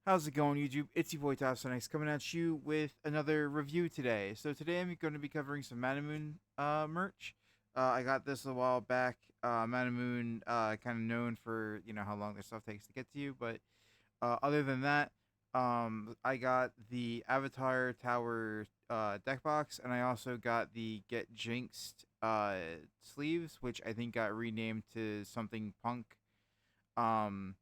How's it going, YouTube? It's your boy Toph Score coming at you with another review today. So today I'm going to be covering some ManaMoon merch. I got this a while back. ManaMoon, kind of known for how long their stuff takes to get to you, but other than that, I got the Avatar Tower deck box, and I also got the Get Jinxed sleeves, which I think got renamed to something Punk. Um,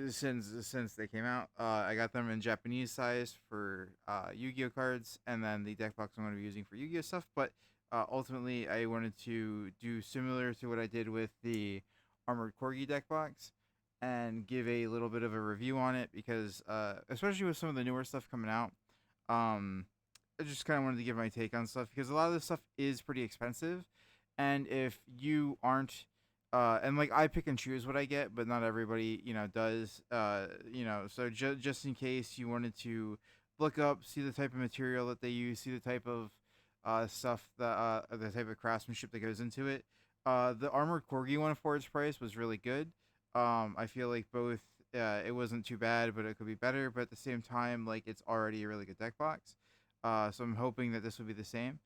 since they came out. I got them in Japanese size for Yu-Gi-Oh cards, and then the deck box I'm going to be using for Yu-Gi-Oh stuff. But ultimately, I wanted to do similar to what I did with the Armored Corgi deck box, and give a little bit of a review on it because, especially with some of the newer stuff coming out, um, I just kind of wanted to give my take on stuff because a lot of this stuff is pretty expensive, and if you aren't and like I pick and choose what I get, but not everybody, does. So just in case you wanted to look up, see the type of material that they use, see the type of stuff that the type of craftsmanship that goes into it. The armored corgi one for its price was really good. I feel like both. It wasn't too bad, but it could be better. But at the same time, like it's already a really good deck box. So I'm hoping that this will be the same.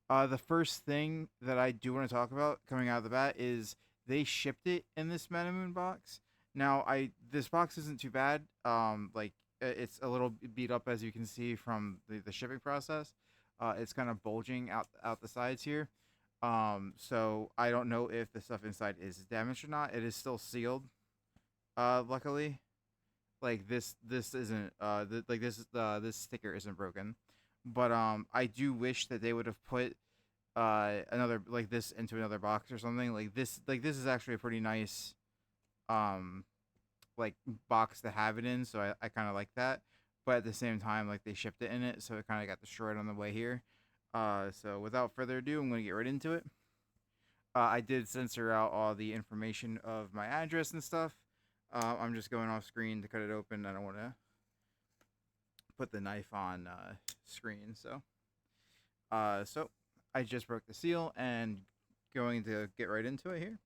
The first thing that I do want to talk about coming out of the bat is they shipped it in this ManaMoon box. Now, I this box isn't too bad. It's a little beat up as you can see from the shipping process. It's kind of bulging out the sides here. So I don't know if the stuff inside is damaged or not. It is still sealed. Luckily, like this isn't this sticker isn't broken, but I do wish that they would have put another like this into another box or something. Like this is actually a pretty nice um like box to have it in, so I kind of like that. But at the same time, like they shipped it in it, so it kind of got destroyed on the way here. So without further ado, I'm gonna get right into it. I did censor out all the information of my address and stuff. I'm just going off screen to cut it open. I don't want to put the knife on screen, so I just broke the seal and going to get right into it here.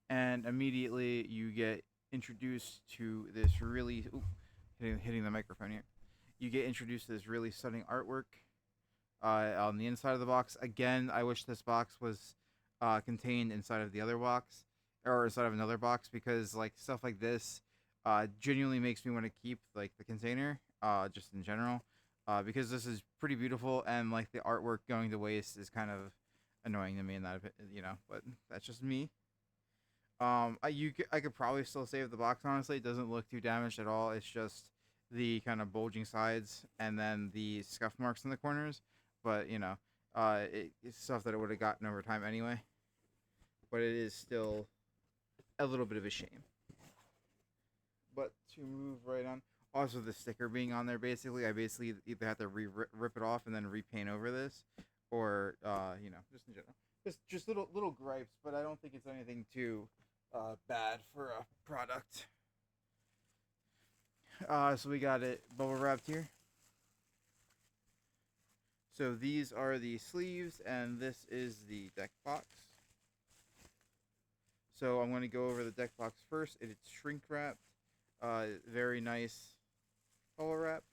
And immediately you get introduced to this really hitting the microphone here. You get introduced to this really stunning artwork on the inside of the box. Again, I wish this box was contained inside of the other box or inside of another box because like stuff like this genuinely makes me want to keep like the container just in general because this is pretty beautiful and like the artwork going to waste is kind of annoying to me in that but that's just me. I could probably still save the box. Honestly, it doesn't look too damaged at all. It's just the kind of bulging sides and then the scuff marks in the corners. But it's stuff that it would have gotten over time anyway. But it is still a little bit of a shame. But to move right on, also the sticker being on there, I basically either have to rip it off and then repaint over this, or just in general, just little gripes. But I don't think it's anything too bad for a product. So we got it bubble wrapped here. So these are the sleeves, and this is the deck box. So I'm going to go over the deck box first. It's shrink wrapped. Very nice bubble wrap.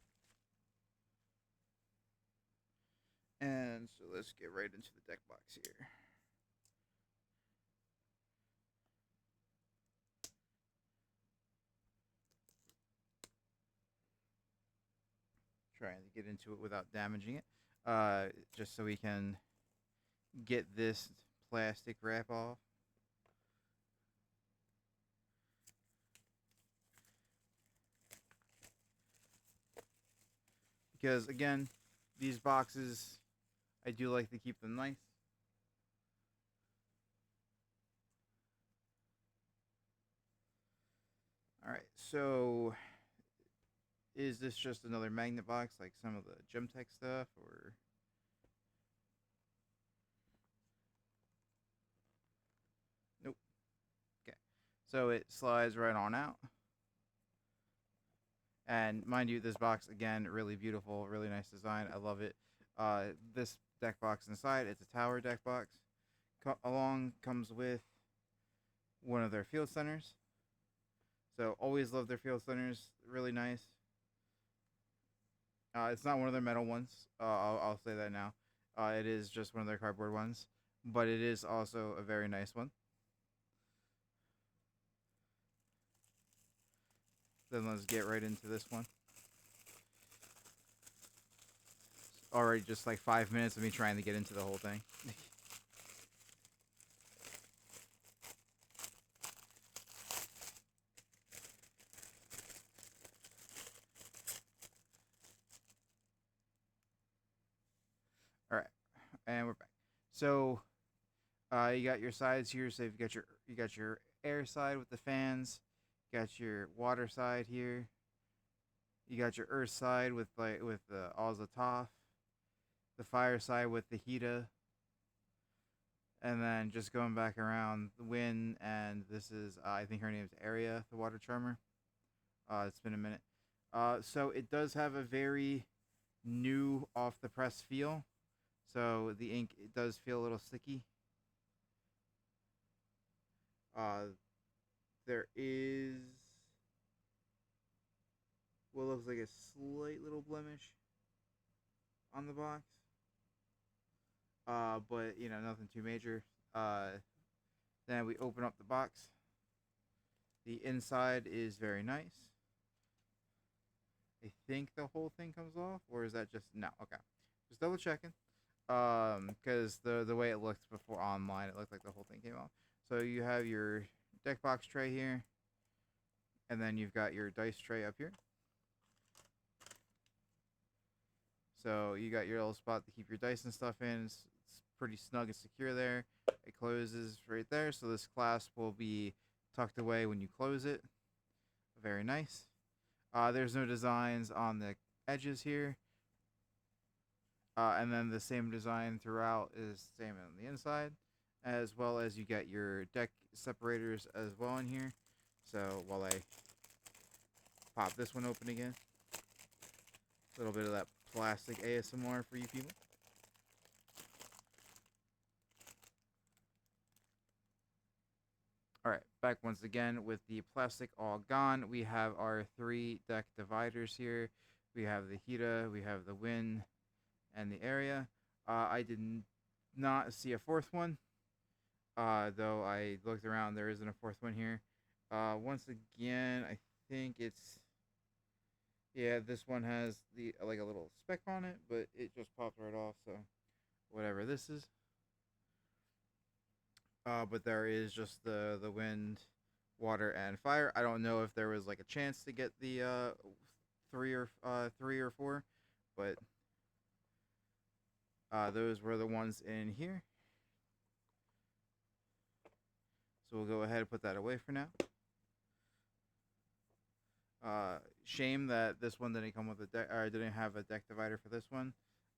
And so let's get right into the deck box here. Trying to get into it without damaging it. Just so we can get this plastic wrap off. Because again, these boxes, I do like to keep them nice. Alright, so is this just another magnet box like some of the Gemtech stuff, or nope? Okay, so it slides right on out. And mind you, this box again, really beautiful, really nice design. I love it. This deck box inside, it's a tower deck box. Along comes with one of their field centers. So always love their field centers. Really nice. It's not one of their metal ones. I'll say that now. It is just one of their cardboard ones, but it is also a very nice one. Then let's get right into this one. Already just like 5 minutes of me trying to get into the whole thing. All right, and we're back. So, you got your sides here. So you got your air side with the fans. You got your water side here. You got your earth side with the Toph. The fire side with the Hita. And then just going back around the wind, and this is I think her name's Aria, the water charmer. It's been a minute. So it does have a very new off the press feel. So the ink, it does feel a little sticky. There is what looks like a slight little blemish on the box. But nothing too major. Then we open up the box. The inside is very nice. I think the whole thing comes off, or is that just no? Okay, just double checking. Because the way it looked before online, it looked like the whole thing came off. So you have your deck box tray here, and then you've got your dice tray up here. So you got your little spot to keep your dice and stuff in. It's pretty snug and secure there. It closes right there, so this clasp will be tucked away when you close it. Very nice. There's no designs on the edges here. And then the same design throughout is the same on the inside, as well as you get your deck separators as well in here. So while I pop this one open again, a little bit of that plastic ASMR for you people. Alright, back once again with the plastic all gone. We have our 3 deck dividers here. We have the Hita, we have the Wind, and the Area. I did not see a 4th one, though I looked around, there isn't a 4th one here. Once again, I think it's, yeah, this one has the like a little speck on it, but it just popped right off, so whatever this is. But there is just the wind, water, and fire. I don't know if there was like a chance to get the 3 or 4, but those were the ones in here. So we'll go ahead and put that away for now. Shame that this one didn't come with a deck, or didn't have a deck divider for this one.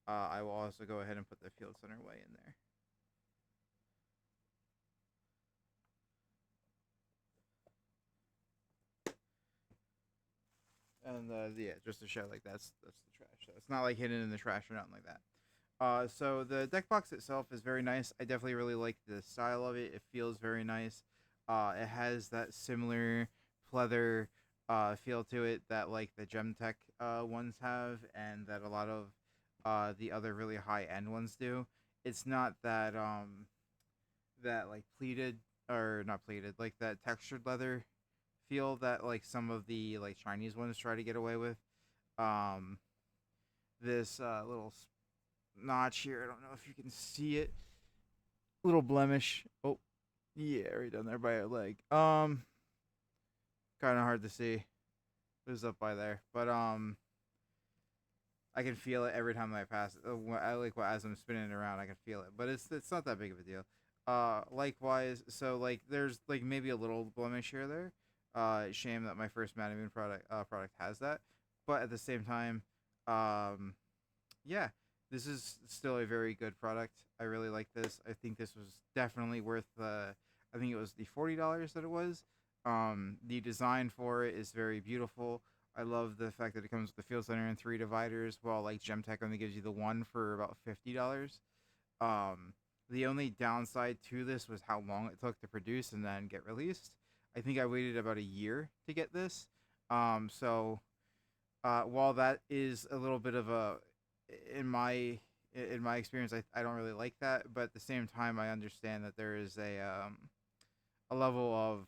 I will also go ahead and put the field center way in there. And yeah, just to show like that's the trash. So it's not like hidden in the trash or nothing like that. So the deck box itself is very nice. I definitely really like the style of it. It feels very nice. It has that similar pleather feel to it that like the Gemtech ones have, and that a lot of the other really high end ones do. It's not that that like pleated, or not pleated, like that textured leather feel that like some of the like Chinese ones try to get away with. Um, this little notch here, I don't know if you can see it. Little blemish. Oh, yeah, right down there by her leg. Kind of hard to see. It was up by there, but I can feel it every time I pass it. I like as I'm spinning it around, I can feel it, but it's not that big of a deal. Likewise, so like there's like maybe a little blemish here or there. Shame that my first ManaMoon product has that, but at the same time, yeah, this is still a very good product. I really like this. I think this was definitely worth I think it was the $40 that it was. The design for it is very beautiful. I love the fact that it comes with the field center and 3 dividers, while like Gemtech only gives you the one for about $50. The only downside to this was how long it took to produce and then get released. I think I waited about a year to get this. So while that is a little bit of a in my in my experience, I don't really like that, but at the same time, I understand that there is a level of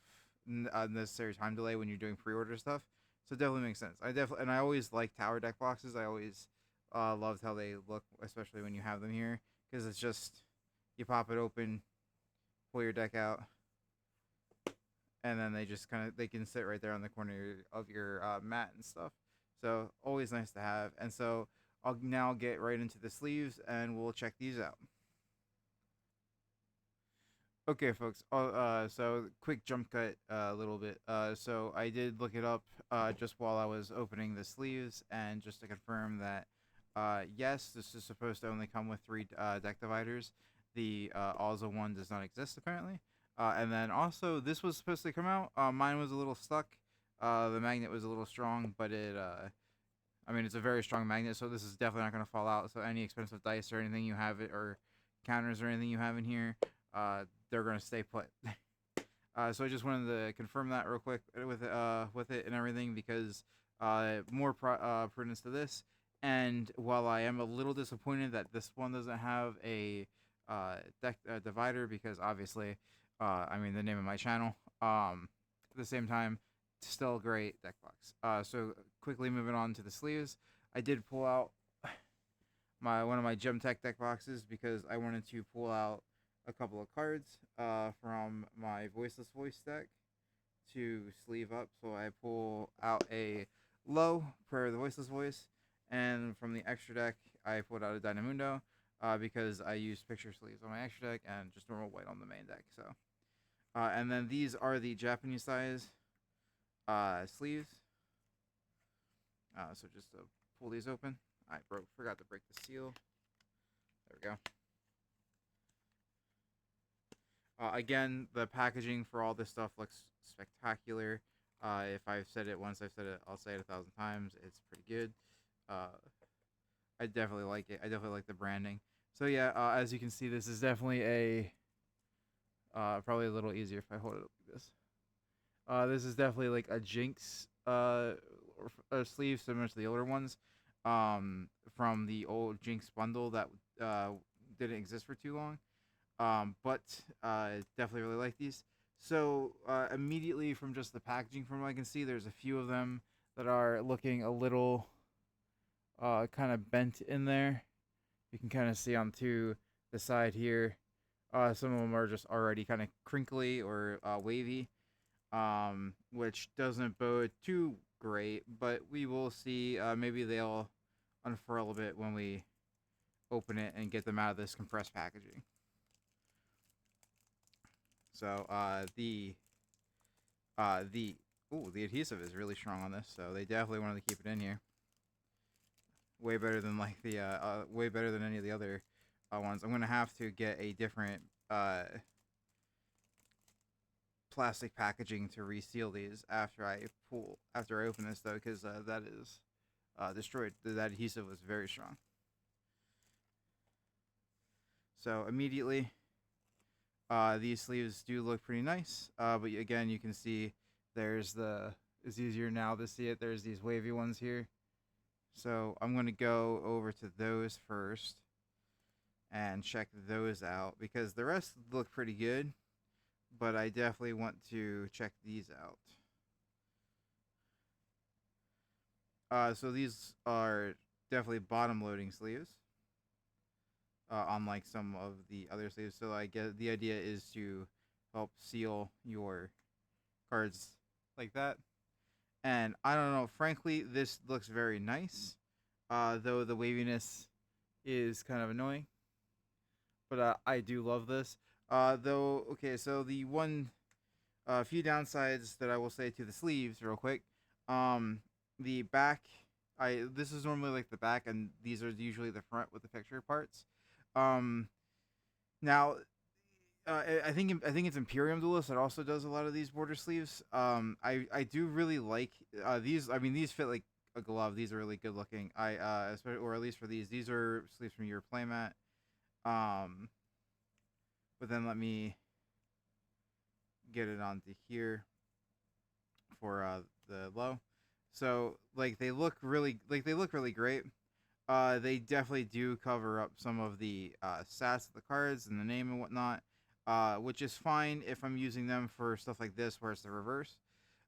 necessary time delay when you're doing pre-order stuff. So it definitely makes sense. I always like tower deck boxes. I always loved how they look, especially when you have them here, because it's just you pop it open, pull your deck out, and then they just they can sit right there on the corner of your mat and stuff. So always nice to have. And so I'll now get right into the sleeves, and we'll check these out. Okay, folks. So quick jump cut a little bit. So I did look it up just while I was opening the sleeves, and just to confirm that, yes, this is supposed to only come with three deck dividers. The Alza one does not exist apparently. And then also, this was supposed to come out. Mine was a little stuck. The magnet was a little strong, but I mean, it's a very strong magnet, so this is definitely not going to fall out. So any expensive dice or anything you have it, or counters or anything you have in here, they're going to stay put. So I just wanted to confirm that real quick with it and everything, because more prudence to this. And while I am a little disappointed that this one doesn't have a deck divider, because obviously, I mean, the name of my channel. At the same time, still a great deck box. So quickly moving on to the sleeves, I did pull out one of my Gem Tech deck boxes because I wanted to pull out a couple of cards from my Voiceless Voice deck to sleeve up. So I pull out a Low, Prayer of the Voiceless Voice, and from the extra deck, I pulled out a Dynamundo because I used picture sleeves on my extra deck and just normal white on the main deck. So, and then these are the Japanese size sleeves. So just to pull these open, I forgot to break the seal. There we go. Again, the packaging for all this stuff looks spectacular. If I've said it once, I've said it. I'll say it 1,000 times. It's pretty good. I definitely like it. I definitely like the branding. So yeah, as you can see, this is definitely a probably a little easier if I hold it up like this. This is definitely like a Jinx sleeve, similar to the older ones, from the old Jinx bundle that didn't exist for too long. But definitely really like these. So immediately from just the packaging, from what I can see, there's a few of them that are looking a little kind of bent in there. You can kind of see onto the side here. Some of them are just already kind of crinkly or wavy, which doesn't bode too great, but we will see. Maybe they'll unfurl a bit when we open it and get them out of this compressed packaging. So the adhesive is really strong on this, so they definitely wanted to keep it in here. Way better than way better than any of the other ones. I'm gonna have to get a different plastic packaging to reseal these after I open this though, because that is destroyed. That adhesive was very strong. So immediately, these sleeves do look pretty nice, but again, you can see it's easier now to see it. There's these wavy ones here. So I'm going to go over to those first and check those out, because the rest look pretty good, but I definitely want to check these out. So these are definitely bottom loading sleeves, unlike some of the other sleeves. So I guess the idea is to help seal your cards like that. And I don't know, frankly, this looks very nice, though the waviness is kind of annoying. But I do love this. Though, okay, so the few downsides that I will say to the sleeves, real quick. The back, this is normally like the back, and these are usually the front with the picture parts. Now, I think it's Imperium Duelist that also does a lot of these border sleeves. I do really like these. I mean, these fit like a glove. These are really good looking. Especially, or at least for these are sleeves from your playmat. But then let me get it onto here for the low. So like they look really great. They definitely do cover up some of the stats of the cards and the name and whatnot, which is fine if I'm using them for stuff like this where it's the reverse.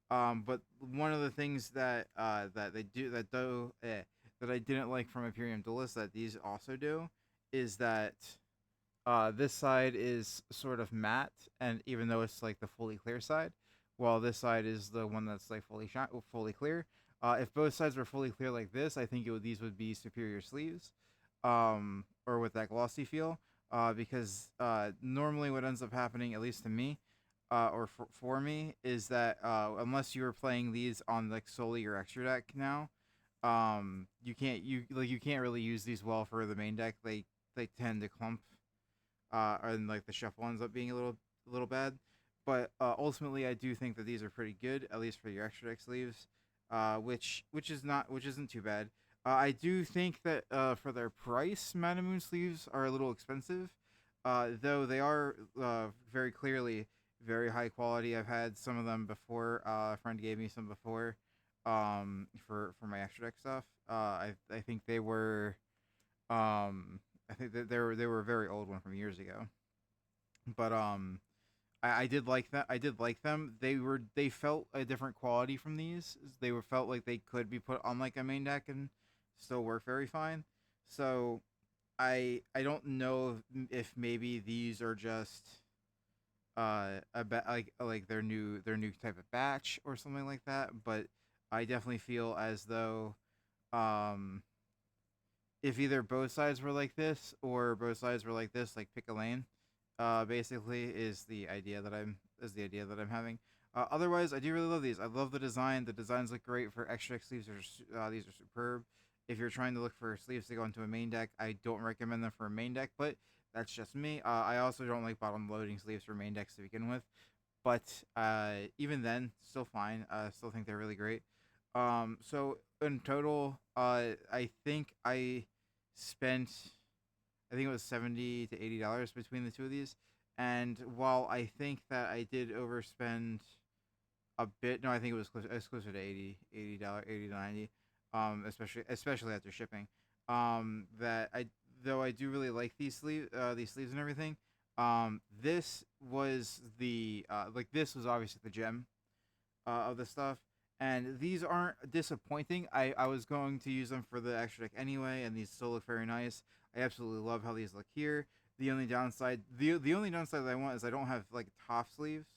But one of the things that they do that I didn't like from Imperium Duelist that these also do is that this side is sort of matte, and even though it's like the fully clear side, while this side is the one that's like fully clear. If both sides were fully clear like this, I think these would be superior sleeves, or with that glossy feel. Because normally what ends up happening, at least to me, or for me, is that unless you were playing these on like solely your extra deck now, you can't really use these well for the main deck. They tend to clump, and like the shuffle ends up being a little bad. But ultimately, I do think that these are pretty good, at least for your extra deck sleeves, which isn't too bad. I do think that for their price, ManaMoon sleeves are a little expensive, though they are very clearly very high quality. I've had some of them before. A friend gave me some before, for my extra deck stuff. I think they were I think that they were a very old one from years ago. But I did like that. I did like them. They felt a different quality from these. They were felt like they could be put on like a main deck and still work very fine. So I don't know if maybe these are just like their new type of batch or something like that. But I definitely feel as though um if either both sides were like this or both sides were like this, like pick a lane, basically is the idea that I'm having. Otherwise, I do really love these. I love the design. The designs look great for extra deck sleeves. These are superb. If you're trying to look for sleeves to go into a main deck, I don't recommend them for a main deck, but that's just me. I also don't like bottom loading sleeves for main decks to begin with, but even then, still fine. Still think they're really great. So in total, I think spent I think it was $70 to $80 between the two of these. And while I think that I did overspend a bit, no, I think it was closer to $80, 80 to 90, especially after shipping. That I though I do really like these sleeves and everything. This was this was obviously the gem of the stuff. And these aren't disappointing. I was going to use them for the extra deck anyway, and these still look very nice. I absolutely love how these look here. The only downside that I want is I don't have like top sleeves.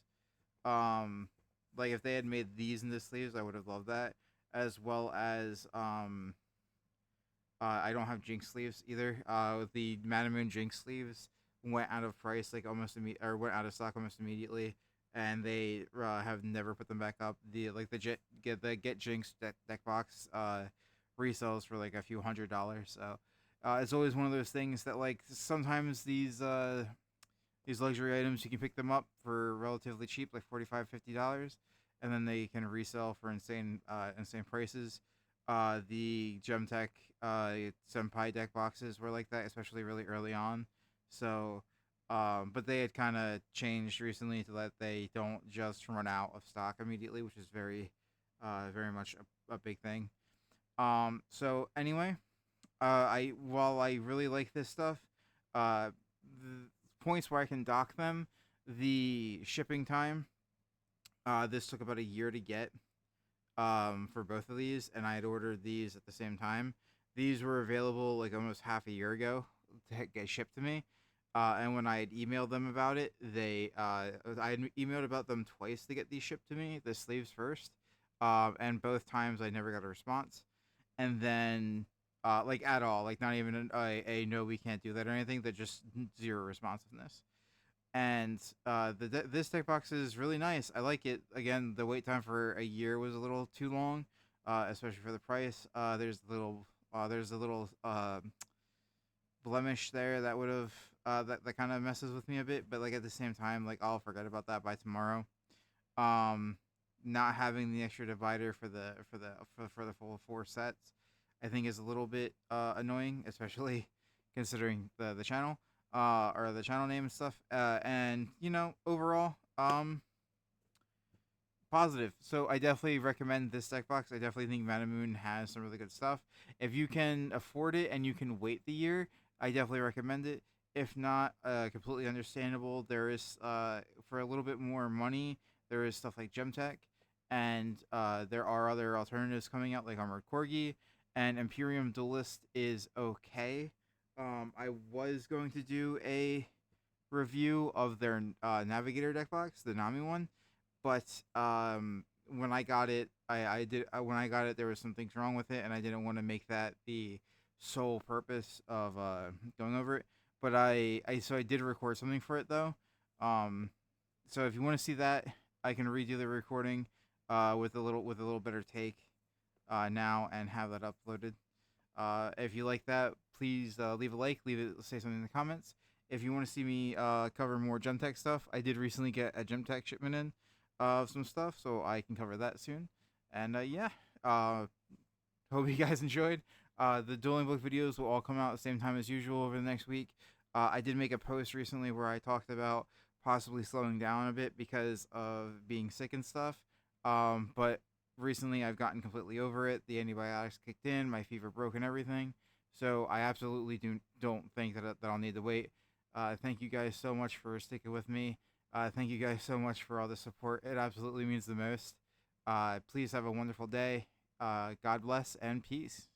Um, like if they had made these into sleeves, I would have loved that. As well as I don't have Jinx sleeves either. The ManaMoon Jinx sleeves went out of price like or went out of stock almost immediately, and they have never put them back up. The Get Jinx deck box resells for like a few $100s. So it's always one of those things that like sometimes these luxury items you can pick them up for relatively cheap, like $45 to $50, and then they can resell for insane prices. The Gemtech Senpai deck boxes were like that, especially really early on. So, but they had kind of changed recently to that they don't just run out of stock immediately, which is very much a big thing. So anyway, I while I really like this stuff, the points where I can dock them, the shipping time, this took about a year to get, for both of these, and I had ordered these at the same time. These were available like almost half a year ago to get shipped to me. And when I had emailed them about it, I had emailed about them twice to get these shipped to me, the sleeves first. And both times I never got a response. And then, like at all, like not even a no, we can't do that or anything, that just zero responsiveness. And this deck box is really nice. I like it. Again, the wait time for a year was a little too long, especially for the price. There's a little blemish there that would have that kind of messes with me a bit. But like at the same time, like I'll forget about that by tomorrow. Um, Not having the extra divider for the full four sets, I think is a little bit annoying, especially considering the channel. or the channel name and stuff. And overall, positive. So I definitely recommend this deck box. I definitely think ManaMoon has some really good stuff. If you can afford it and you can wait the year, I definitely recommend it. If not, completely understandable. There is for a little bit more money, there is stuff like Gemtech, and there are other alternatives coming out like Armored Corgi, and Imperium Duelist is okay. I was going to do a review of their Navigator deck box, the Nami one, but when I got it, I did when I got it, there was some things wrong with it, and I didn't want to make that the sole purpose of going over it. But I did record something for it though. Um, so if you want to see that, I can redo the recording with a little better take now and have that uploaded. If you like that, please leave a like, say something in the comments. If you want to see me cover more Gemtech stuff, I did recently get a Gemtech shipment in of some stuff, so I can cover that soon. And yeah, hope you guys enjoyed. The dueling book videos will all come out at the same time as usual over the next week. I did make a post recently where I talked about possibly slowing down a bit because of being sick and stuff. But recently I've gotten completely over it. The antibiotics kicked in, my fever broke and everything. So I absolutely don't think that I'll need to wait. Thank you guys so much for sticking with me. Thank you guys so much for all the support. It absolutely means the most. Please have a wonderful day. God bless and peace.